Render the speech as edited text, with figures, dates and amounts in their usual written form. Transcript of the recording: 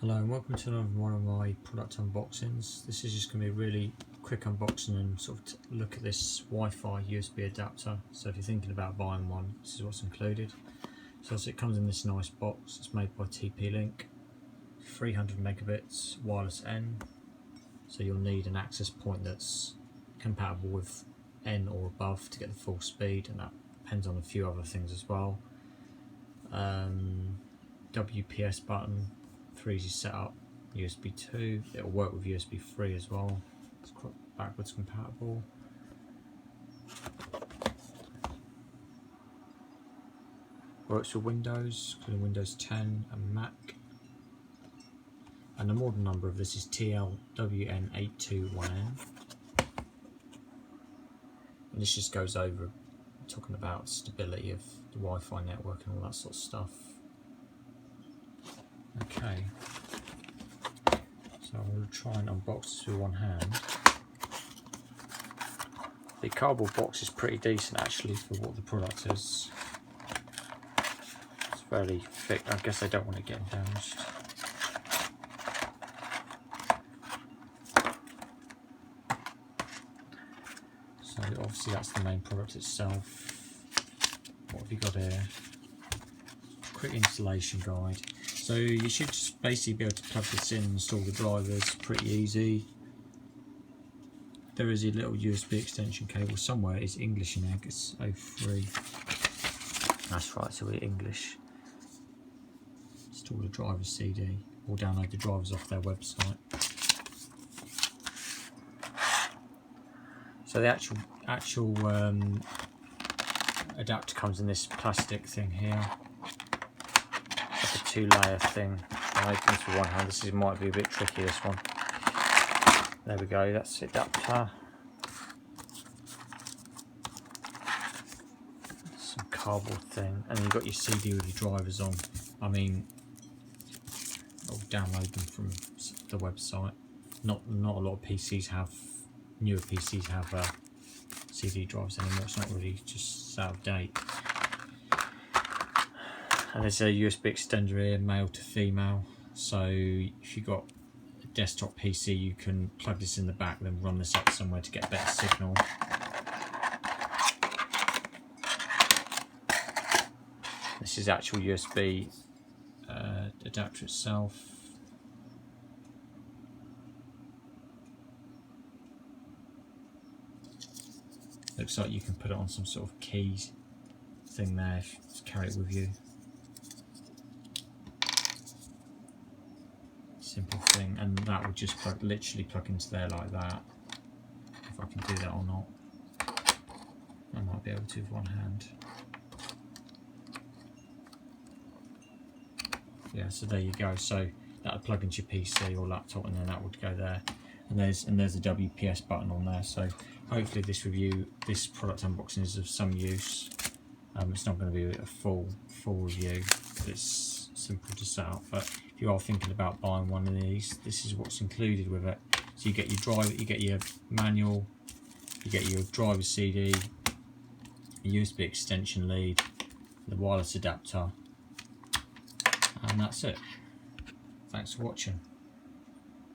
Hello and welcome to another one of my product unboxings. This is just going to be a really quick unboxing and sort of look at this Wi-Fi USB adapter. So if you're thinking about buying one, this is what's included. So it comes in this nice box. It's made by TP-Link, 300 megabits wireless N. So you'll need an access point that's compatible with N or above to get the full speed, and that depends on a few other things as well. WPS button, 3G setup, USB 2, it'll work with USB 3 as well, it's quite backwards compatible. Works with Windows, including Windows 10 and Mac. And the model number of this is TL-WN821N. And this just goes over talking about stability of the Wi-Fi network and all that sort of stuff. Okay, so I'll try and unbox this with one hand. The cardboard box is pretty decent actually for what the product is. It's fairly thick. I guess I don't want it getting damaged. So obviously that's the main product itself. What have you got here? Quick installation guide. So you should just basically be able to plug this in and install the drivers, pretty easy. There is a little USB extension cable somewhere. It's English in there, it's 03. That's right, so we're English. Install the driver CD or download the drivers off their website. So the actual adapter comes in this plastic thing here. Like a two-layer thing. I'll open this with one hand. This might be a bit tricky, this one. There we go, that's the adapter. Some cardboard thing. And then you've got your CD with your drivers on. I mean, I'll download them from the website. Not a lot of PCs have, newer PCs have CD drives anymore. It's not really just out of date. And there's a USB extender here, male to female. So if you've got a desktop PC, you can plug this in the back, then run this up somewhere to get better signal. This is actual USB adapter itself. Looks like you can put it on some sort of keys thing there if you just carry it with you. Simple thing, and that will just literally plug into there like that. If I can do that or not, I might be able to with one hand. Yeah, so there you go. So that'll plug into your PC or laptop, and then that would go there. And there's a WPS button on there. So hopefully this product unboxing is of some use. It's not going to be a full review. It's simple to set up, but if you are thinking about buying one of these, this is what's included with it. So you get your driver, you get your manual, you get your driver CD, a USB extension lead, the wireless adapter, and that's it. Thanks for watching.